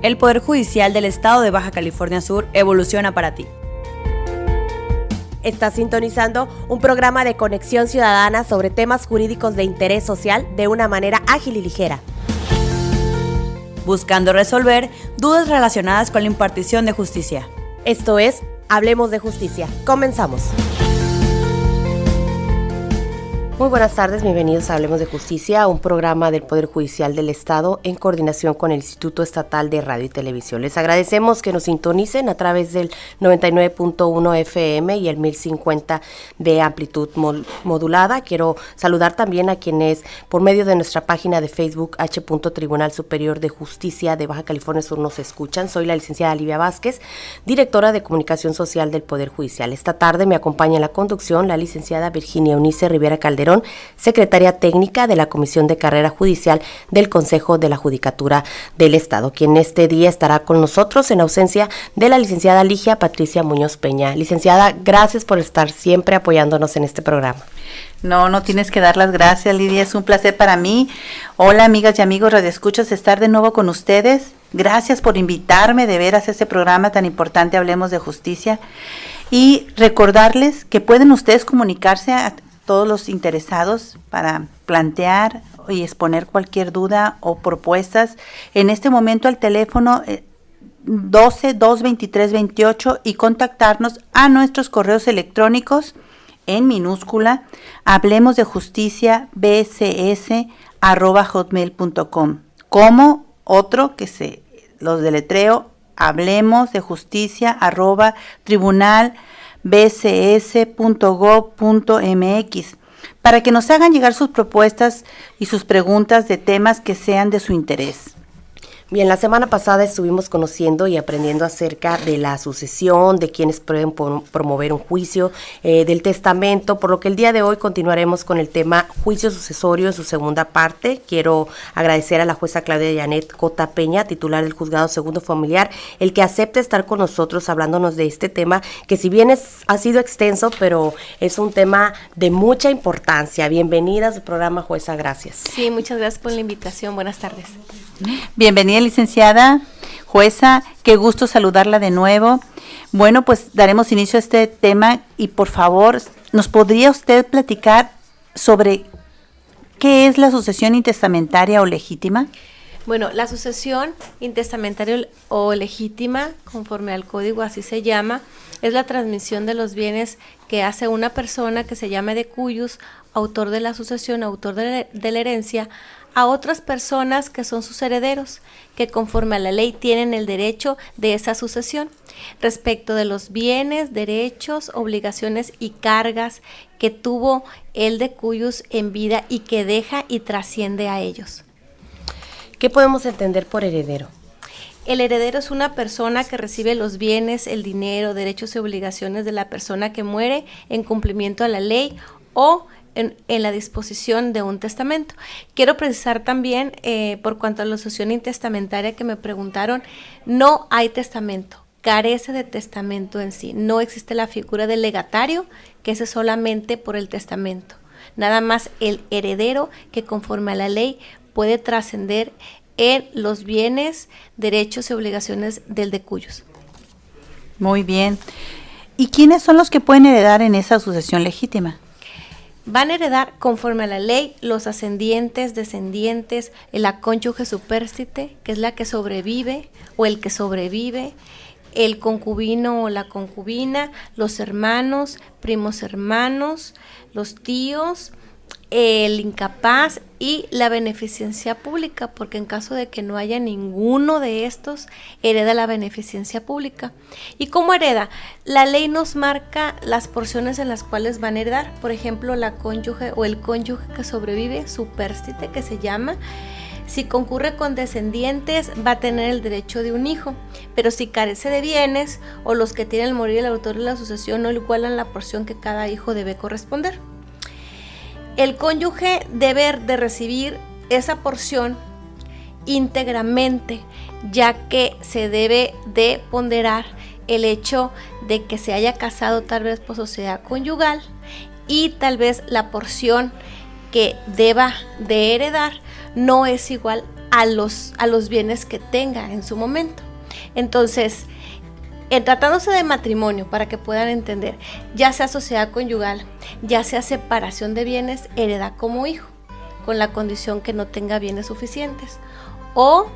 El Poder Judicial del Estado de Baja California Sur evoluciona para ti. Estás sintonizando un programa de conexión ciudadana sobre temas jurídicos de interés social de una manera ágil y ligera. Buscando resolver dudas relacionadas con la impartición de justicia. Esto es Hablemos de Justicia. Comenzamos. Muy buenas tardes, bienvenidos a Hablemos de Justicia, un programa del Poder Judicial del Estado en coordinación con el Instituto Estatal de Radio y Televisión. Les agradecemos que nos sintonicen a través del 99.1 FM y el 1050 de amplitud modulada. Quiero saludar también a quienes por medio de nuestra página de Facebook H. Tribunal Superior de Justicia de Baja California Sur nos escuchan. Soy la licenciada Livia Vázquez, directora de Comunicación Social del Poder Judicial. Esta tarde me acompaña en la conducción la licenciada Virginia Eunice Rivera Calderón, secretaria técnica de la Comisión de Carrera Judicial del Consejo de la Judicatura del Estado, quien este día estará con nosotros en ausencia de la licenciada Ligia Patricia Muñoz Peña. Licenciada, gracias por estar siempre apoyándonos en este programa. No tienes que dar las gracias, Lidia, es un placer para mí. Hola, amigas y amigos radioescuchas, estar de nuevo con ustedes. Gracias por invitarme de veras a este programa tan importante, Hablemos de Justicia. Y recordarles que pueden ustedes comunicarse a todos los interesados para plantear y exponer cualquier duda o propuestas en este momento al teléfono 12-223-28 y contactarnos a nuestros correos electrónicos en minúscula hablemosdejusticia@hotmail.com, como otro que se los deletreo, hablemosdejusticia@tribunalbcs.gov.mx, para que nos hagan llegar sus propuestas y sus preguntas de temas que sean de su interés. Bien, la semana pasada estuvimos conociendo y aprendiendo acerca de la sucesión, de quienes pueden promover un juicio, del testamento, por lo que el día de hoy continuaremos con el tema juicio sucesorio en su segunda parte. Quiero agradecer a la jueza Claudia Janet Cota Peña, titular del Juzgado Segundo Familiar, el que acepte estar con nosotros hablándonos de este tema, que si bien ha sido extenso, pero es un tema de mucha importancia. Bienvenida a su programa, jueza, gracias. Sí, muchas gracias por la invitación. Buenas tardes. Bienvenida, licenciada, jueza, qué gusto saludarla de nuevo. Bueno, pues daremos inicio a este tema y por favor, ¿nos podría usted platicar sobre qué es la sucesión intestamentaria o legítima? Bueno, la sucesión intestamentaria o legítima, conforme al código así se llama, es la transmisión de los bienes que hace una persona que se llama de cuyus, autor de la sucesión, autor de la herencia, a otras personas que son sus herederos, que conforme a la ley tienen el derecho de esa sucesión, respecto de los bienes, derechos, obligaciones y cargas que tuvo el de cuyus en vida y que deja y trasciende a ellos. ¿Qué podemos entender por heredero? El heredero es una persona que recibe los bienes, el dinero, derechos y obligaciones de la persona que muere en cumplimiento a la ley o en la disposición de un testamento. Quiero precisar también, por cuanto a la sucesión intestamentaria que me preguntaron, no hay testamento, carece de testamento en sí, no existe la figura del legatario, que es solamente por el testamento, nada más el heredero que conforme a la ley puede trascender en los bienes, derechos y obligaciones del de cuyos. Muy bien. ¿Y quiénes son los que pueden heredar en esa sucesión legítima? Van a heredar conforme a la ley los ascendientes, descendientes, la cónyuge supérstite, que es la que sobrevive o el que sobrevive, el concubino o la concubina, los hermanos, primos hermanos, los tíos, el incapaz y la beneficencia pública, porque en caso de que no haya ninguno de estos, hereda la beneficencia pública. ¿Y cómo hereda? La ley nos marca las porciones en las cuales van a heredar. Por ejemplo, la cónyuge o el cónyuge que sobrevive, supérstite, que se llama, si concurre con descendientes, va a tener el derecho de un hijo, pero si carece de bienes o los que tienen al morir el autor de la sucesión no igualan la porción que cada hijo debe corresponder. El cónyuge debe de recibir esa porción íntegramente, ya que se debe de ponderar el hecho de que se haya casado tal vez por sociedad conyugal y tal vez la porción que deba de heredar no es igual a los bienes que tenga en su momento. Entonces, en tratándose de matrimonio, para que puedan entender, ya sea sociedad conyugal, ya sea separación de bienes, hereda como hijo, con la condición que no tenga bienes suficientes, o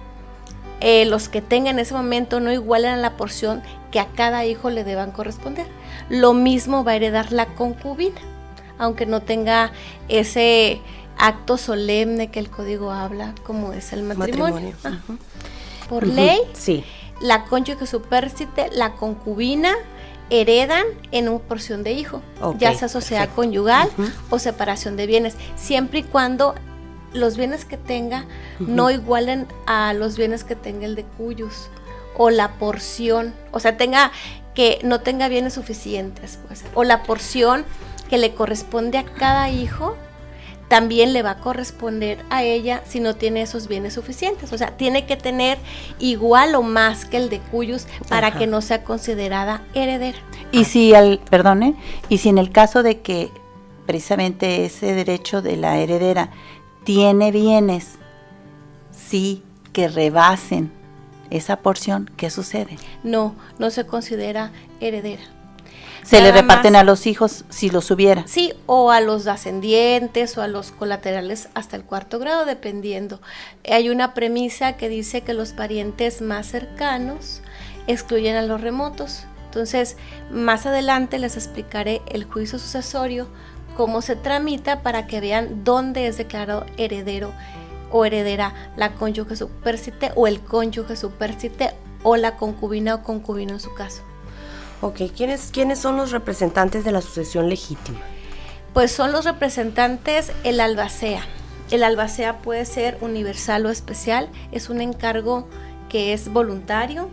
los que tenga en ese momento no igualen a la porción que a cada hijo le deban corresponder. Lo mismo va a heredar la concubina, aunque no tenga ese acto solemne que el código habla, como es el matrimonio. Uh-huh. Por ley, sí, la cónyuge supérstite, la concubina, heredan en una porción de hijo, ya sea sociedad conyugal o separación de bienes, siempre y cuando los bienes que tenga no igualen a los bienes que tenga el decuyus, o la porción, o sea, que no tenga bienes suficientes, pues, o la porción que le corresponde a cada hijo también le va a corresponder a ella si no tiene esos bienes suficientes. O sea, tiene que tener igual o más que el decuyus para que no sea considerada heredera. Y si y si en el caso de que precisamente ese derecho de la heredera tiene bienes, sí, que rebasen esa porción, ¿qué sucede? No se considera heredera. ¿Se le reparten a los hijos si los hubiera? Sí, o a los ascendientes o a los colaterales hasta el 4º grado, dependiendo. Hay una premisa que dice que los parientes más cercanos excluyen a los remotos. Entonces, más adelante les explicaré el juicio sucesorio, cómo se tramita para que vean dónde es declarado heredero o heredera la cónyuge supérstite o el cónyuge supérstite o la concubina o concubino en su caso. Ok, ¿quiénes son los representantes de la sucesión legítima? Pues son los representantes el albacea. El albacea puede ser universal o especial, es un encargo que es voluntario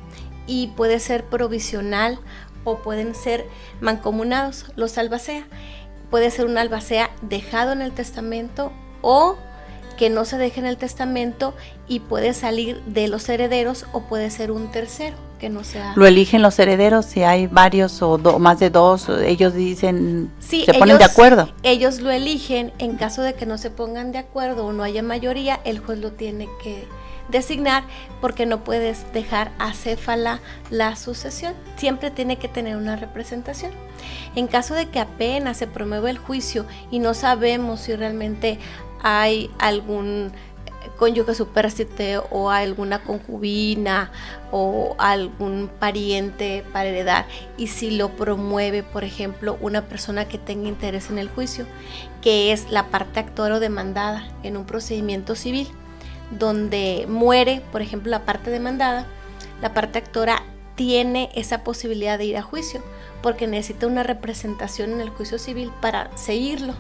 y puede ser provisional o pueden ser mancomunados. Los albacea, puede ser un albacea dejado en el testamento o que no se deje en el testamento y puede salir de los herederos, o puede ser un tercero que no sea. ¿Lo eligen los herederos si hay varios o más de dos? Ellos dicen, sí, se ponen de acuerdo. Ellos lo eligen. En caso de que no se pongan de acuerdo o no haya mayoría, el juez lo tiene que designar, porque no puedes dejar acéfala la sucesión. Siempre tiene que tener una representación. En caso de que apenas se promueva el juicio y no sabemos si realmente hay algún cónyuge supérstite o alguna concubina o algún pariente para heredar, y si lo promueve, por ejemplo, una persona que tenga interés en el juicio, que es la parte actora o demandada en un procedimiento civil, donde muere, por ejemplo, la parte demandada, la parte actora tiene esa posibilidad de ir a juicio, porque necesita una representación en el juicio civil para seguirlo,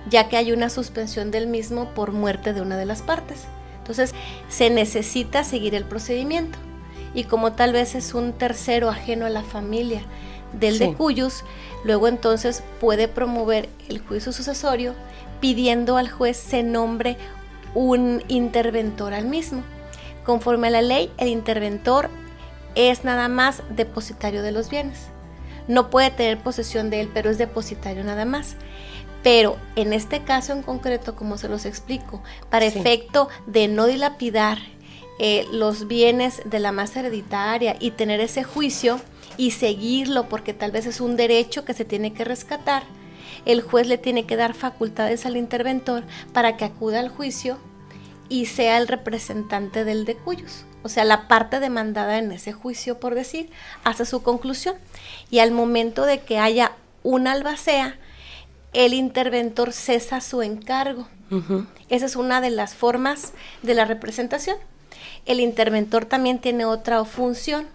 ya que hay una suspensión del mismo por muerte de una de las partes. Entonces, se necesita seguir el procedimiento. Y como tal vez es un tercero ajeno a la familia del decuyus, luego entonces puede promover el juicio sucesorio pidiendo al juez se nombre un interventor al mismo. Conforme a la ley, el interventor es nada más depositario de los bienes. No puede tener posesión de él, pero es depositario nada más. Pero en este caso en concreto, como se los explico, para efecto de no dilapidar los bienes de la masa hereditaria y tener ese juicio y seguirlo, porque tal vez es un derecho que se tiene que rescatar, el juez le tiene que dar facultades al interventor para que acuda al juicio y sea el representante del decuyus, o sea, la parte demandada en ese juicio, por decir, hasta su conclusión. Y al momento de que haya una albacea, el interventor cesa su encargo. Esa es una de las formas de la representación. El interventor también tiene otra función,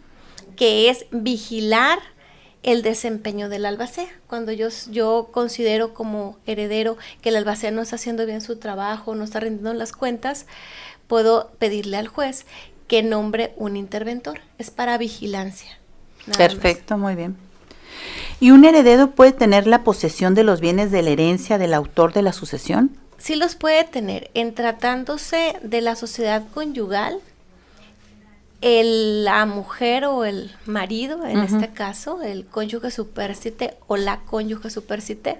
que es vigilar el desempeño del albacea. Cuando yo considero como heredero que el albacea no está haciendo bien su trabajo, no está rindiendo las cuentas, puedo pedirle al juez que nombre un interventor. Es para vigilancia. Perfecto, muy bien. ¿Y un heredero puede tener la posesión de los bienes de la herencia del autor de la sucesión? Sí los puede tener. En tratándose de la sociedad conyugal, la mujer o el marido, en este caso, el cónyuge supérstite o la cónyuge supérstite,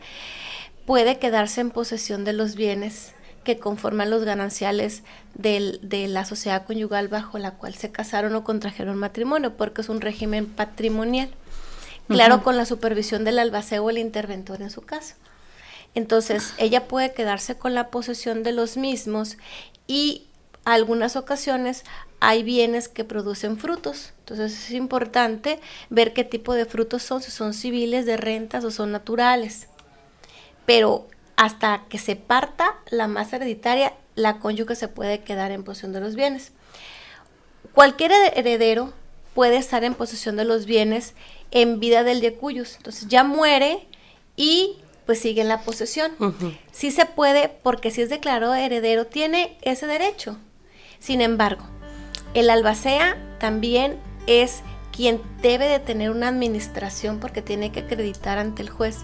puede quedarse en posesión de los bienes que conforman los gananciales de la sociedad conyugal bajo la cual se casaron o contrajeron matrimonio, porque es un régimen patrimonial. Claro, con la supervisión del albacea o el interventor en su caso. Entonces, ella puede quedarse con la posesión de los mismos y algunas ocasiones hay bienes que producen frutos. Entonces, es importante ver qué tipo de frutos son, si son civiles, de rentas o son naturales. Pero hasta que se parta la masa hereditaria, la cónyuge se puede quedar en posesión de los bienes. Cualquier heredero puede estar en posesión de los bienes en vida del de cuyos. Entonces ya muere y pues sigue en la posesión. Sí se puede, porque si es declarado heredero, tiene ese derecho. Sin embargo, el albacea también es quien debe de tener una administración, porque tiene que acreditar ante el juez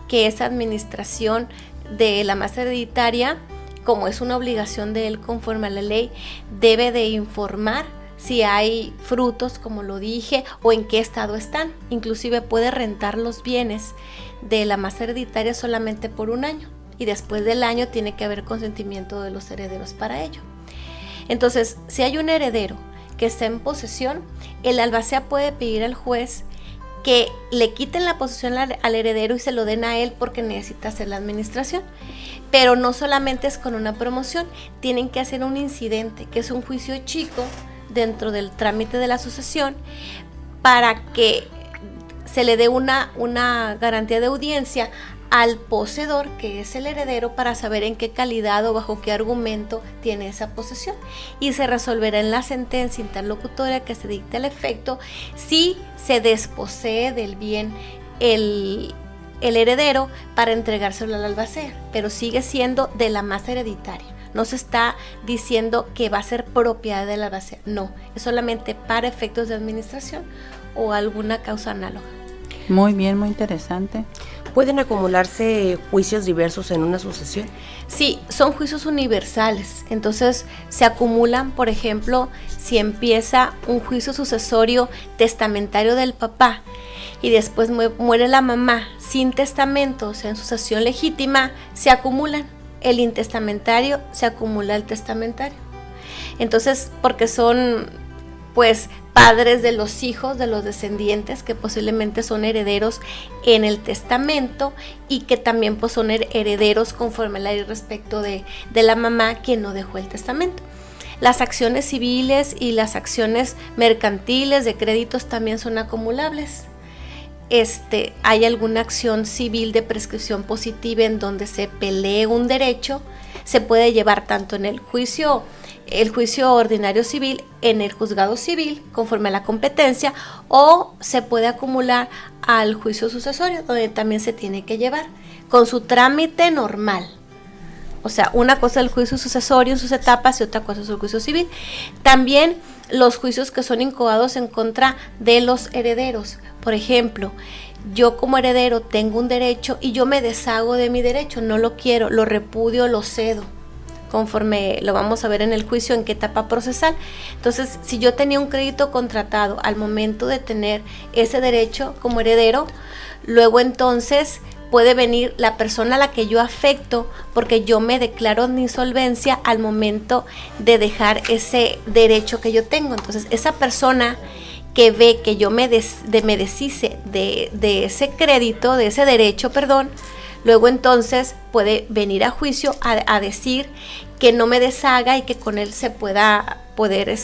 que esa administración de la masa hereditaria, como es una obligación de él conforme a la ley, debe de informar si hay frutos, como lo dije, o en qué estado están. Inclusive puede rentar los bienes de la masa hereditaria solamente por 1 año, y después del año tiene que haber consentimiento de los herederos para ello. Entonces, si hay un heredero que está en posesión, el albacea puede pedir al juez que le quiten la posesión al heredero y se lo den a él, porque necesita hacer la administración. Pero no solamente es con una promoción, tienen que hacer un incidente, que es un juicio chico dentro del trámite de la sucesión, para que se le dé una garantía de audiencia al poseedor, que es el heredero, para saber en qué calidad o bajo qué argumento tiene esa posesión, y se resolverá en la sentencia interlocutoria que se dicte al efecto si se desposee del bien el heredero para entregárselo al albacea, pero sigue siendo de la masa hereditaria. No se está diciendo que va a ser propiedad del albacea, no, es solamente para efectos de administración o alguna causa análoga. Muy bien, muy interesante. ¿Pueden acumularse juicios diversos en una sucesión? Sí, son juicios universales. Entonces se acumulan, por ejemplo, si empieza un juicio sucesorio testamentario del papá y después muere la mamá sin testamento, o sea, en sucesión legítima, se acumulan. El intestamentario se acumula el testamentario. Entonces, porque son pues padres de los hijos, de los descendientes, que posiblemente son herederos en el testamento y que también pues son herederos conforme a la ley respecto de la mamá, quien no dejó el testamento. Las acciones civiles y las acciones mercantiles de créditos también son acumulables. Hay alguna acción civil de prescripción positiva en donde se pelee un derecho, se puede llevar tanto en el juicio ordinario civil, en el juzgado civil, conforme a la competencia, o se puede acumular al juicio sucesorio, donde también se tiene que llevar, con su trámite normal. O sea, una cosa es el juicio sucesorio en sus etapas y otra cosa es el juicio civil. También los juicios que son incoados en contra de los herederos. Por ejemplo, yo como heredero tengo un derecho y yo me deshago de mi derecho, no lo quiero, lo repudio, lo cedo, conforme lo vamos a ver en el juicio en qué etapa procesal. Entonces, si yo tenía un crédito contratado al momento de tener ese derecho como heredero, luego entonces puede venir la persona a la que yo afecto, porque yo me declaro en insolvencia al momento de dejar ese derecho que yo tengo. Entonces, esa persona que ve que yo me deshice de ese crédito, de ese derecho, luego entonces puede venir a juicio a decir que no me deshaga y que con él se pueda poder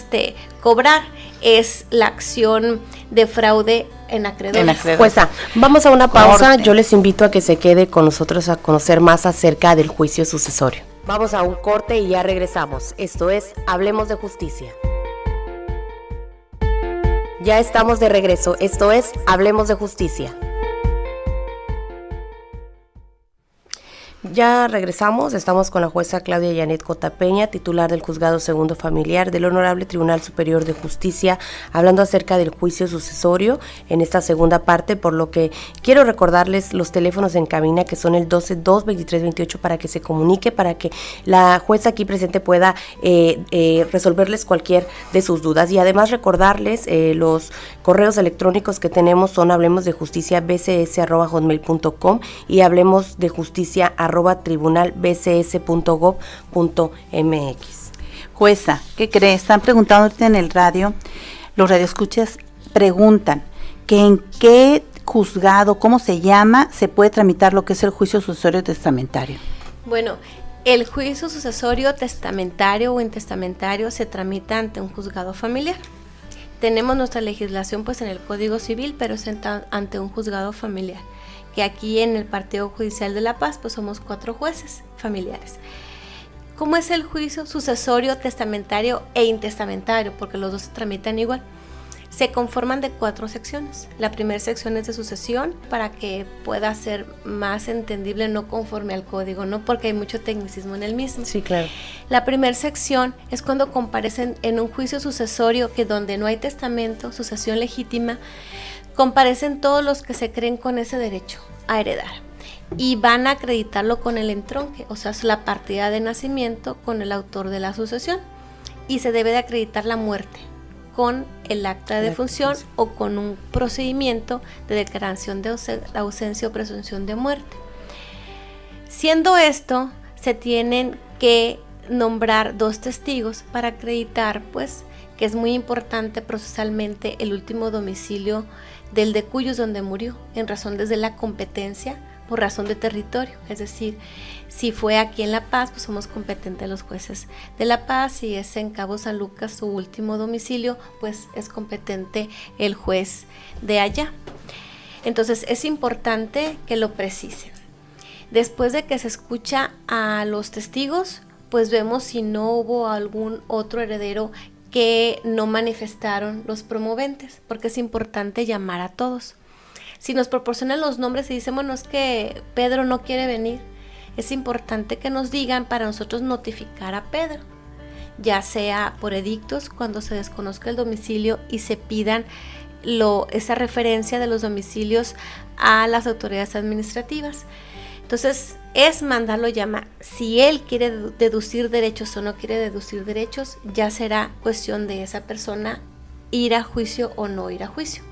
cobrar. Es la acción de fraude en acreedores. Jueza, vamos a una pausa. Yo les invito a que se quede con nosotros a conocer más acerca del juicio sucesorio. Vamos a un corte y ya regresamos. Esto es Hablemos de Justicia. Ya estamos de regreso. Esto es Hablemos de Justicia. Ya regresamos, estamos con la jueza Claudia Janet Cota Peña, titular del Juzgado Segundo Familiar del Honorable Tribunal Superior de Justicia, hablando acerca del juicio sucesorio en esta segunda parte, por lo que quiero recordarles los teléfonos en cabina, que son el 12-2-23-28, para que se comunique, para que la jueza aquí presente pueda resolverles cualquier de sus dudas, y además recordarles los correos electrónicos que tenemos son hablemosdejusticia@bcs@hotmail.com y hablemosdejusticia@ tribunalbcs.gov.mx. Jueza, ¿qué cree? Están preguntando ahorita en el radio, los radioescuchas preguntan que en qué juzgado, cómo se llama, se puede tramitar lo que es el juicio sucesorio testamentario. Bueno, el juicio sucesorio testamentario o intestamentario se tramita ante un juzgado familiar. Tenemos nuestra legislación pues en el Código Civil, pero es ante un juzgado familiar, que aquí en el Partido Judicial de La Paz pues somos 4 jueces familiares. ¿Cómo es el juicio sucesorio testamentario e intestamentario? Porque los dos se tramitan igual. Se conforman de 4 secciones. La primera sección es de sucesión, para que pueda ser más entendible, no conforme al código, ¿no? Porque hay mucho tecnicismo en el mismo. Sí, claro. La primera sección es cuando comparecen en un juicio sucesorio, que donde no hay testamento, sucesión legítima, comparecen todos los que se creen con ese derecho a heredar. Y van a acreditarlo con el entronque, o sea, es la partida de nacimiento con el autor de la sucesión. Y se debe de acreditar la muerte con el acta de defunción o con un procedimiento de declaración de ausencia o presunción de muerte. Siendo esto, se tienen que nombrar 2 testigos para acreditar, pues, que es muy importante procesalmente el último domicilio del de cuyos donde murió, en razón desde la competencia por razón de territorio, es decir, si fue aquí en La Paz, pues somos competentes los jueces de La Paz. Si es en Cabo San Lucas su último domicilio, pues es competente el juez de allá. Entonces es importante que lo precisen. Después de que se escucha a los testigos, pues vemos si no hubo algún otro heredero que no manifestaron los promoventes, porque es importante llamar a todos. Si nos proporcionan los nombres y dicen, bueno, es que Pedro no quiere venir, es importante que nos digan para nosotros notificar a Pedro, ya sea por edictos, cuando se desconozca el domicilio y se pidan esa referencia de los domicilios a las autoridades administrativas. Entonces, es mandarlo llamar. Si él quiere deducir derechos o no quiere deducir derechos, ya será cuestión de esa persona ir a juicio o no ir a juicio.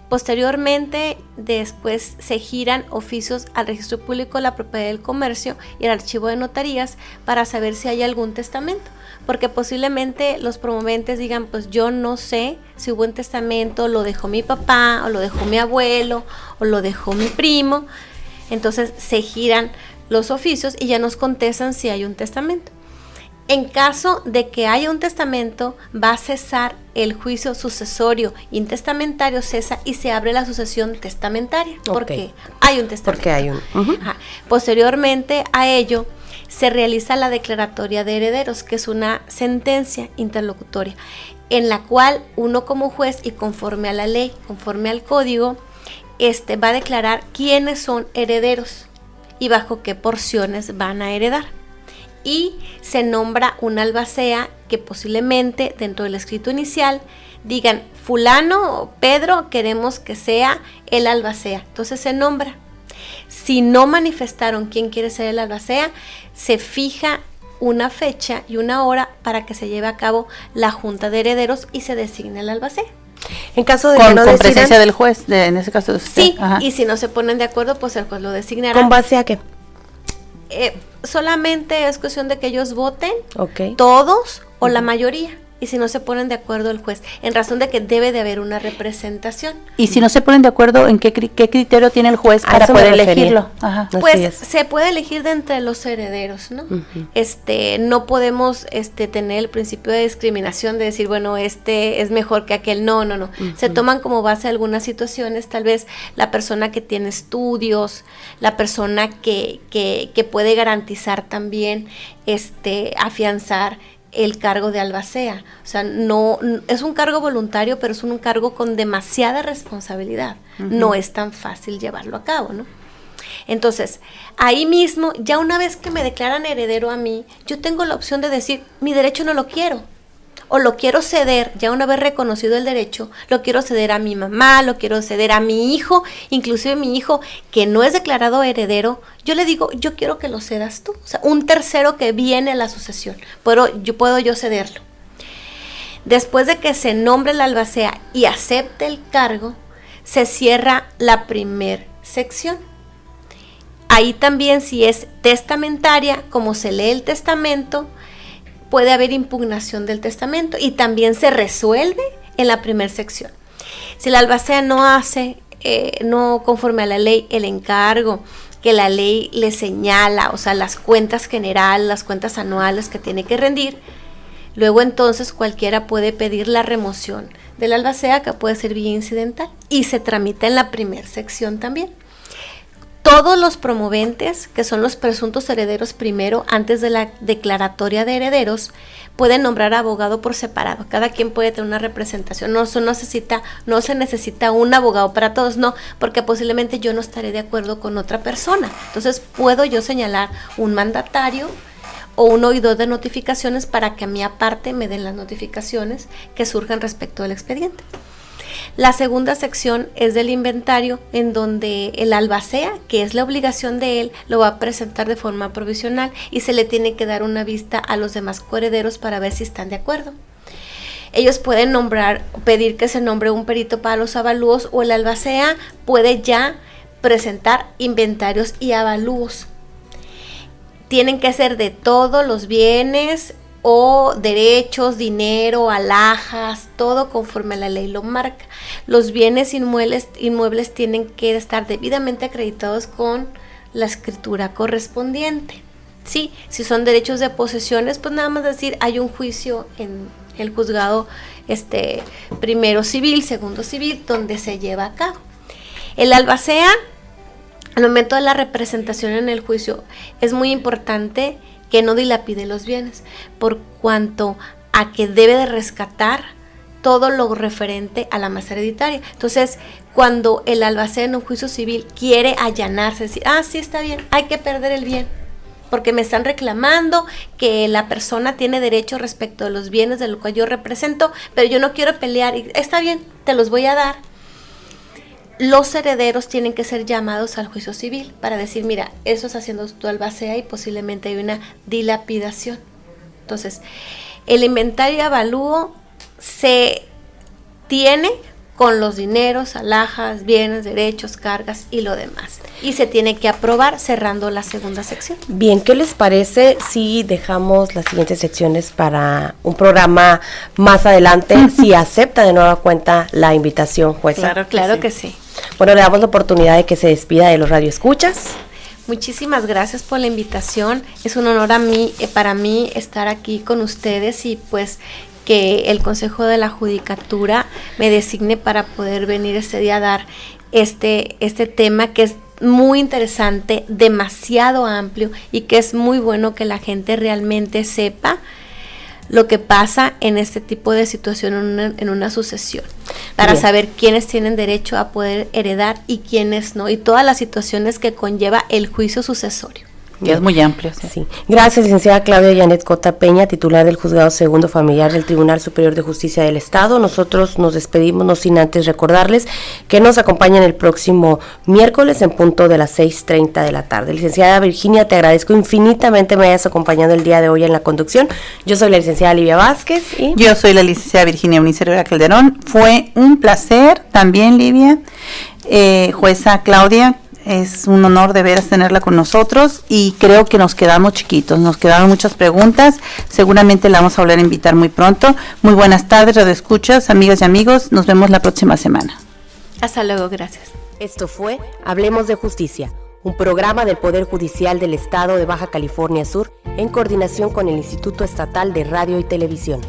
Posteriormente, después se giran oficios al Registro Público de la Propiedad del Comercio y al Archivo de Notarías para saber si hay algún testamento, porque posiblemente los promoventes digan, pues yo no sé si hubo un testamento, lo dejó mi papá, o lo dejó mi abuelo, o lo dejó mi primo. Entonces se giran los oficios y ya nos contestan si hay un testamento. En caso de que haya un testamento, va a cesar el juicio sucesorio intestamentario, cesa y se abre la sucesión testamentaria, porque hay un testamento. Porque hay un. Posteriormente a ello, se realiza la declaratoria de herederos, que es una sentencia interlocutoria, en la cual uno como juez y conforme a la ley, conforme al código, va a declarar quiénes son herederos y bajo qué porciones van a heredar. Y se nombra un albacea que posiblemente dentro del escrito inicial digan, fulano o Pedro, queremos que sea el albacea. Entonces se nombra. Si no manifestaron quién quiere ser el albacea, se fija una fecha y una hora para que se lleve a cabo la junta de herederos y se designe el albacea. En caso de con, que no con decidan, presencia del juez, en ese caso de usted. Sí, Ajá. y si no se ponen de acuerdo, pues el juez lo designará. ¿con base a qué? Solamente es cuestión de que ellos voten, Ok. todos o la mayoría, y si no se ponen de acuerdo el juez, en razón de que debe de haber una representación. Y si no se ponen de acuerdo, ¿en qué criterio tiene el juez A para eso me poder refería. elegirlo? Ajá. Así Pues es. se puede elegir de entre los herederos, ¿no? No podemos tener el principio de discriminación de decir, bueno, este es mejor que aquel. No. Se toman como base algunas situaciones, tal vez la persona que tiene estudios, la persona que puede garantizar también, afianzar el cargo de albacea. O sea, no es un cargo voluntario, pero es un cargo con demasiada responsabilidad. No es tan fácil llevarlo a cabo, ¿no? Entonces, ahí mismo, ya una vez que me declaran heredero a mí, yo tengo la opción de decir, mi derecho no lo quiero, o lo quiero ceder, ya una vez reconocido el derecho, lo quiero ceder a mi mamá, lo quiero ceder a mi hijo, inclusive mi hijo que no es declarado heredero, yo le digo, yo quiero que lo cedas tú, o sea, un tercero que viene a la sucesión, puedo yo cederlo. Después de que se nombre la albacea y acepte el cargo, se cierra la primer sección. Ahí también, si es testamentaria, como se lee el testamento, puede haber impugnación del testamento y también se resuelve en la primera sección. Si la albacea no hace, no conforme a la ley, el encargo que la ley le señala, o sea, las cuentas generales, las cuentas anuales que tiene que rendir, luego entonces cualquiera puede pedir la remoción de la albacea, que puede ser vía incidental, y se tramita en la primera sección también. Todos los promoventes, que son los presuntos herederos primero, antes de la declaratoria de herederos, pueden nombrar abogado por separado. Cada quien puede tener una representación. No se necesita un abogado para todos, no, porque posiblemente yo no estaré de acuerdo con otra persona. Entonces, puedo yo señalar un mandatario o un oidor de notificaciones para que a mí aparte me den las notificaciones que surjan respecto del expediente. La segunda sección es del inventario, en donde el albacea, que es la obligación de él, lo va a presentar de forma provisional y se le tiene que dar una vista a los demás coherederos para ver si están de acuerdo. Ellos pueden pedir que se nombre un perito para los avalúos, o el albacea puede ya presentar inventarios y avalúos. Tienen que ser de todos los bienes o derechos, dinero, alhajas, todo conforme la ley lo marca. Los bienes inmuebles tienen que estar debidamente acreditados con la escritura correspondiente. Sí, si son derechos de posesiones, pues nada más decir, hay un juicio en el juzgado primero civil, segundo civil, donde se lleva a cabo. El albacea, al momento de la representación en el juicio, es muy importante que no dilapide los bienes, por cuanto a que debe de rescatar todo lo referente a la masa hereditaria. Entonces, cuando el albacea en un juicio civil quiere allanarse, decir, sí, está bien, hay que perder el bien, porque me están reclamando que la persona tiene derecho respecto de los bienes de lo que yo represento, pero yo no quiero pelear, y está bien, te los voy a dar. Los herederos tienen que ser llamados al juicio civil para decir, mira, eso está haciendo tu albacea y posiblemente hay una dilapidación. Entonces, el inventario y avalúo se tiene con los dineros, alhajas, bienes, derechos, cargas y lo demás. Y se tiene que aprobar cerrando la segunda sección. Bien, ¿qué les parece si dejamos las siguientes secciones para un programa más adelante, si acepta de nueva cuenta la invitación, jueza? Claro que sí. Bueno, le damos la oportunidad de que se despida de los radioescuchas. Muchísimas gracias por la invitación. Es un honor para mí estar aquí con ustedes y pues que el Consejo de la Judicatura me designe para poder venir este día a dar este tema que es muy interesante, demasiado amplio y que es muy bueno que la gente realmente sepa lo que pasa en este tipo de situación en una sucesión, para saber quiénes tienen derecho a poder heredar y quiénes no, y todas las situaciones que conlleva el juicio sucesorio. Que es muy amplio. Sí. Gracias, licenciada Claudia Janet Cota Peña, titular del Juzgado Segundo Familiar del Tribunal Superior de Justicia del Estado. Nosotros nos despedimos, no sin antes recordarles que nos acompañan el próximo miércoles en punto de las 6:30 de la tarde. Licenciada Virginia, te agradezco infinitamente me hayas acompañado el día de hoy en la conducción. Yo soy la licenciada Livia Vázquez. Y yo soy la licenciada Virginia Eunice Rivera Calderón. Fue un placer también, Livia. Jueza Claudia, es un honor de veras tenerla con nosotros y creo que nos quedamos chiquitos, nos quedaron muchas preguntas, seguramente la vamos a volver a invitar muy pronto. Muy buenas tardes, radioescuchas, amigas y amigos, nos vemos la próxima semana. Hasta luego, gracias. Esto fue Hablemos de Justicia, un programa del Poder Judicial del Estado de Baja California Sur en coordinación con el Instituto Estatal de Radio y Televisión.